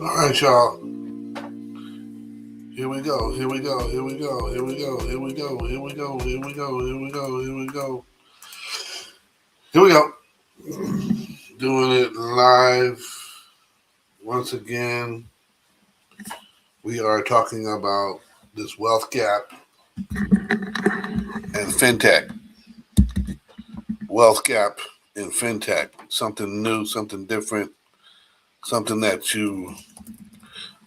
All right, y'all. Here we go. Here we go. Here we go. Here we go. Here we go. Here we go. Here we go. Here we go. Here we go. Here we go. Doing it live once again. We are talking about this wealth gap and fintech. Wealth gap in fintech. Something new, something different, something that you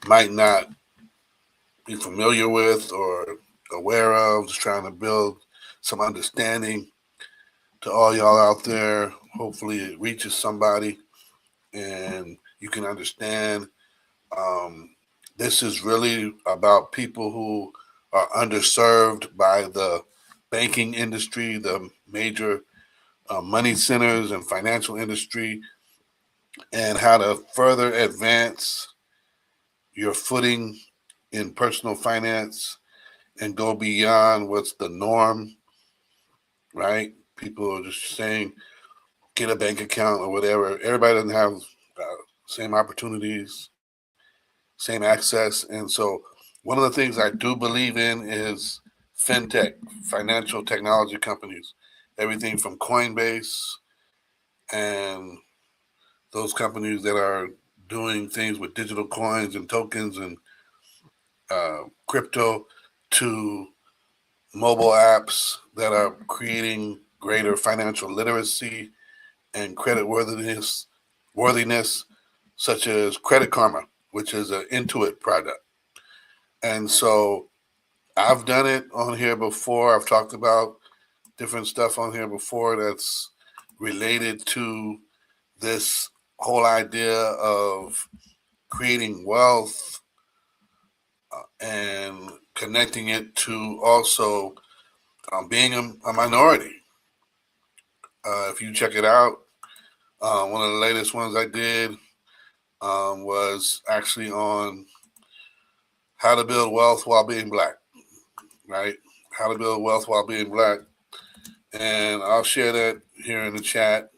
might not be familiar with or aware of. Just trying to build some understanding to all y'all out there. Hopefully it reaches somebody and you can understand. This is really about people who are underserved by the banking industry, the major money centers and financial industry, and how to further advance your footing in personal finance and go beyond what's the norm, right? People are just saying, get a bank account or whatever. Everybody doesn't have same opportunities, same access. And so one of the things I do believe in is fintech, financial technology companies, everything from Coinbase and those companies that are doing things with digital coins and tokens and crypto to mobile apps that are creating greater financial literacy and credit worthiness, such as Credit Karma, which is an Intuit product. And so I've done it on here before. I've talked about different stuff on here before that's related to this whole idea of creating wealth and connecting it to also being a minority. If you check it out, one of the latest ones I did was actually on how to build wealth while being black, right? How to build wealth while being black. And I'll share that here in the chat.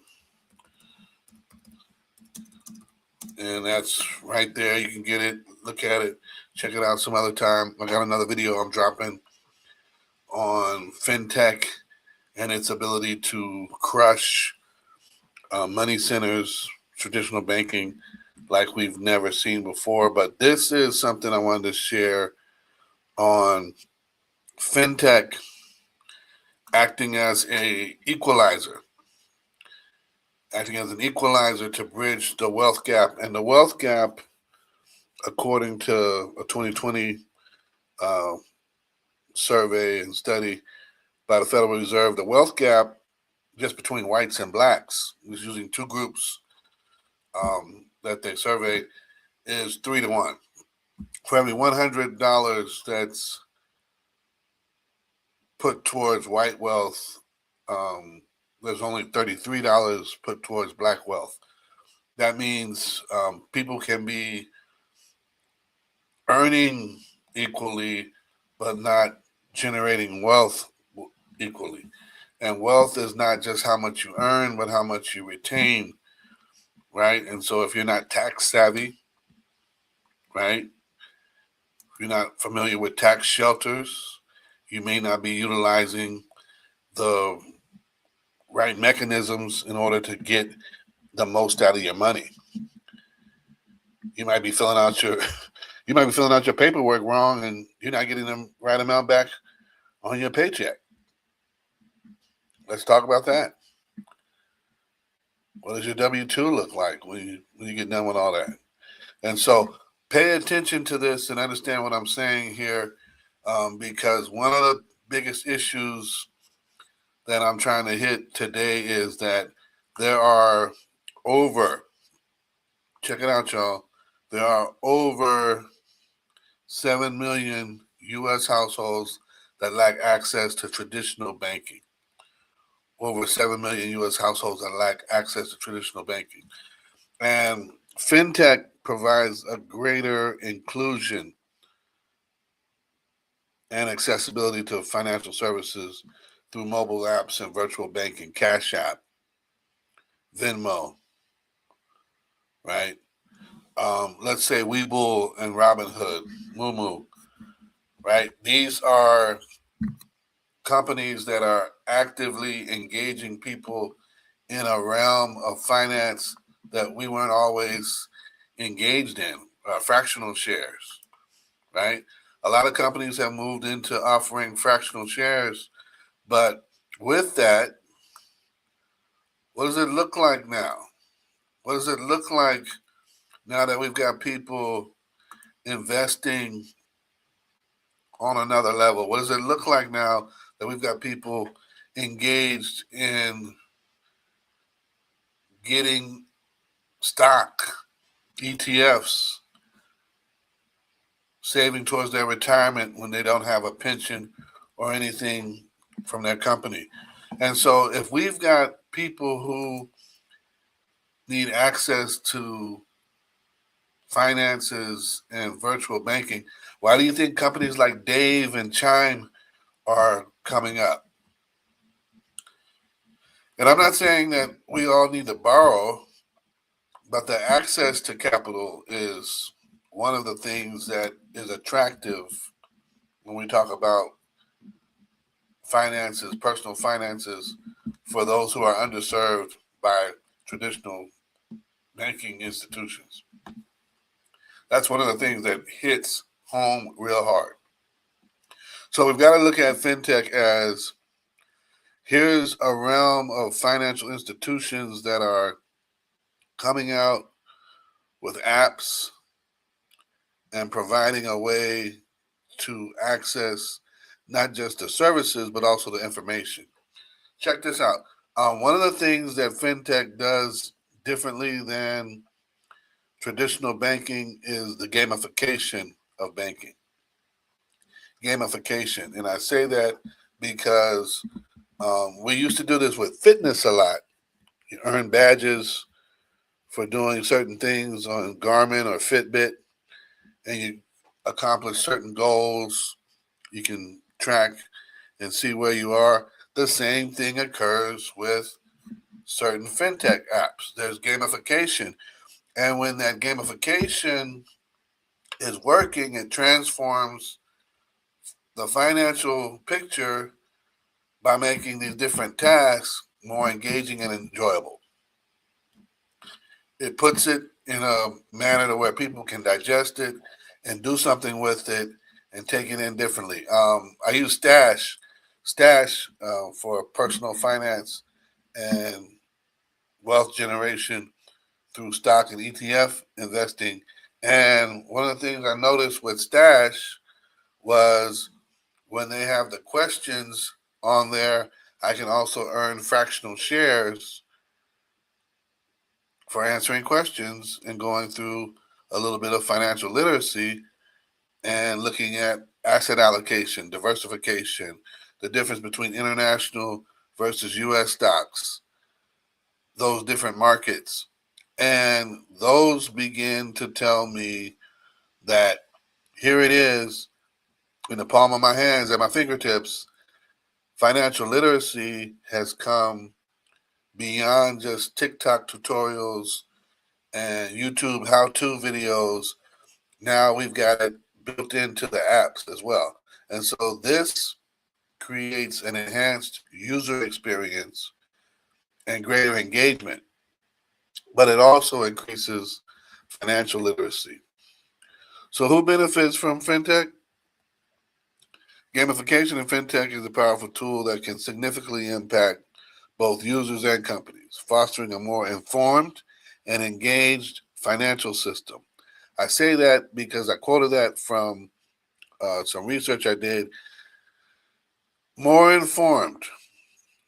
And that's right there. You can get it, look at it, check it out some other time. I got another video I'm dropping on fintech and its ability to crush money centers, traditional banking, like we've never seen before. But this is something I wanted to share on fintech acting as an equalizer to bridge the wealth gap. And the wealth gap, according to a 2020 survey and study by the Federal Reserve, the wealth gap just between whites and blacks, was using two groups that they surveyed, is 3-1. For every $100 that's put towards white wealth, there's only $33 put towards black wealth. That means people can be earning equally, but not generating wealth equally. And wealth is not just how much you earn, but how much you retain, right? And so if you're not tax savvy, right, if you're not familiar with tax shelters, you may not be utilizing the right mechanisms in order to get the most out of your money. You might be filling out your paperwork wrong, and you're not getting the right amount back on your paycheck. Let's talk about that. What does your W-2 look like when you get done with all that? And so pay attention to this and understand what I'm saying here, because one of the biggest issues that I'm trying to hit today is that there are check it out, y'all, there are over 7 million U.S. households that lack access to traditional banking. Over 7 million U.S. households that lack access to traditional banking. And fintech provides a greater inclusion and accessibility to financial services through mobile apps and virtual banking, Cash App, Venmo, right? let's say Webull and Robinhood, Moomoo, right? These are companies that are actively engaging people in a realm of finance that we weren't always engaged in, fractional shares, right? A lot of companies have moved into offering fractional shares, but with that, what does it look like now? What does it look like now that we've got people investing on another level? What does it look like now that we've got people engaged in getting stock, ETFs, saving towards their retirement when they don't have a pension or anything from their company? And so if we've got people who need access to finances and virtual banking, why do you think companies like Dave and Chime are coming up? And I'm not saying that we all need to borrow, but the access to capital is one of the things that is attractive when we talk about finances, personal finances, for those who are underserved by traditional banking institutions. That's one of the things that hits home real hard. So we've got to look at fintech as here's a realm of financial institutions that are coming out with apps and providing a way to access not just the services, but also the information. Check this out. One of the things that fintech does differently than traditional banking is the gamification of banking. Gamification. And I say that because we used to do this with fitness a lot. You earn badges for doing certain things on Garmin or Fitbit, and you accomplish certain goals. You can track and see where you are. The same thing occurs with certain fintech apps. There's gamification. And when that gamification is working, it transforms the financial picture by making these different tasks more engaging and enjoyable. It puts it in a manner to where people can digest it and do something with it and take it in differently. I use Stash for personal finance and wealth generation through stock and ETF investing. And one of the things I noticed with Stash was when they have the questions on there, I can also earn fractional shares for answering questions and going through a little bit of financial literacy and looking at asset allocation, diversification, the difference between international versus US stocks, those different markets. And those begin to tell me that here it is in the palm of my hands, at my fingertips. Financial literacy has come beyond just TikTok tutorials and YouTube how-to videos. Now we've got it built into the apps as well. And so this creates an enhanced user experience and greater engagement, but it also increases financial literacy. So who benefits from fintech? Gamification in fintech is a powerful tool that can significantly impact both users and companies, fostering a more informed and engaged financial system. I say that because I quoted that from some research I did. More informed.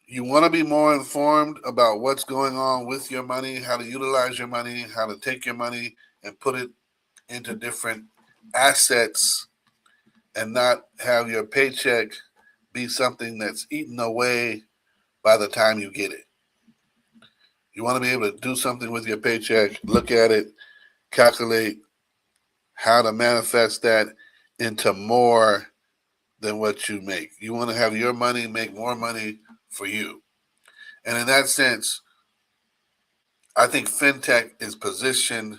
You want to be more informed about what's going on with your money, how to utilize your money, how to take your money and put it into different assets and not have your paycheck be something that's eaten away by the time you get it. You want to be able to do something with your paycheck, look at it, calculate how to manifest that into more than what you make. You want to have your money make more money for you. And in that sense, I think fintech is positioned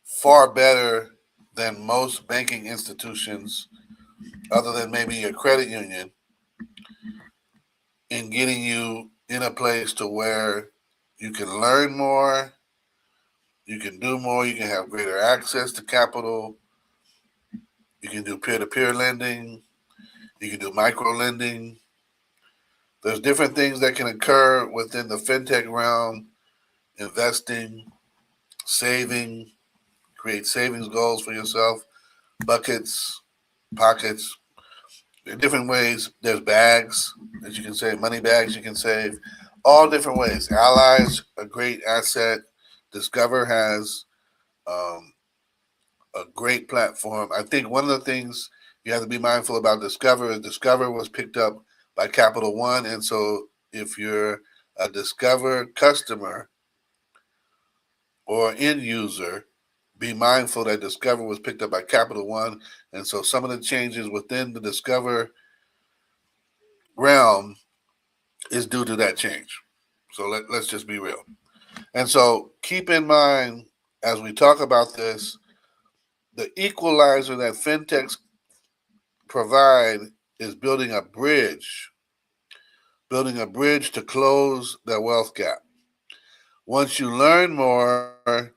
far better than most banking institutions, other than maybe your credit union, in getting you in a place to where you can learn more, you can do more, you can have greater access to capital, you can do peer-to-peer lending, you can do micro lending. There's different things that can occur within the fintech realm: investing, saving, create savings goals for yourself, buckets, pockets, in different ways. There's bags that you can save, money bags you can save, all different ways. Allies, a great asset. Discover has um, a great platform. I think one of the things you have to be mindful about Discover is Discover was picked up by Capital One. And so if you're a Discover customer or end user, be mindful that Discover was picked up by Capital One. And so some of the changes within the Discover realm is due to that change. So let's just be real. And so keep in mind, as we talk about this, the equalizer that fintechs provide is building a bridge to close the wealth gap. Once you learn more,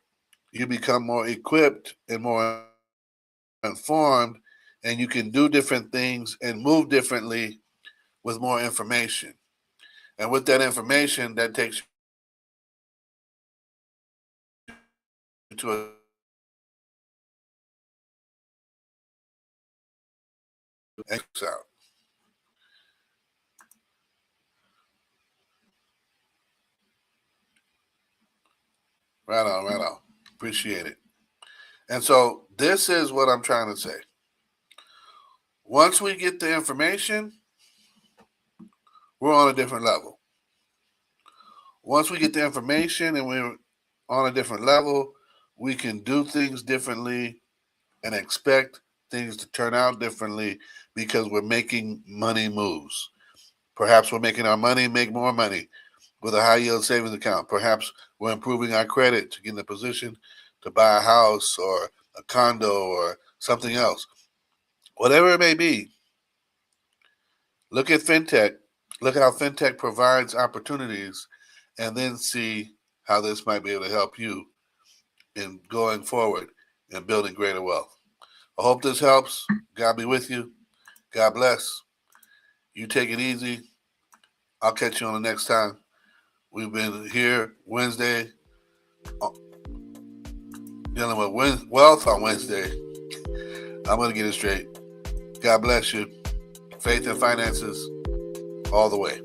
you become more equipped and more informed, and you can do different things and move differently with more information. And with that information, that takes you to a X out. Right on, right on. Appreciate it. And so this is what I'm trying to say. Once we get the information, we're on a different level. Once we get the information and we're on a different level, we can do things differently and expect things to turn out differently because we're making money moves. Perhaps we're making our money make more money with a high yield savings account. Perhaps we're improving our credit to get in a position to buy a house or a condo or something else. Whatever it may be, look at fintech, look at how fintech provides opportunities, and then see how this might be able to help you in going forward and building greater wealth. I hope this helps. God be with you. God bless. You take it easy. I'll catch you on the next time. We've been here Wednesday, dealing with wealth on Wednesday. I'm going to get it straight. God bless you. Faith and finances all the way.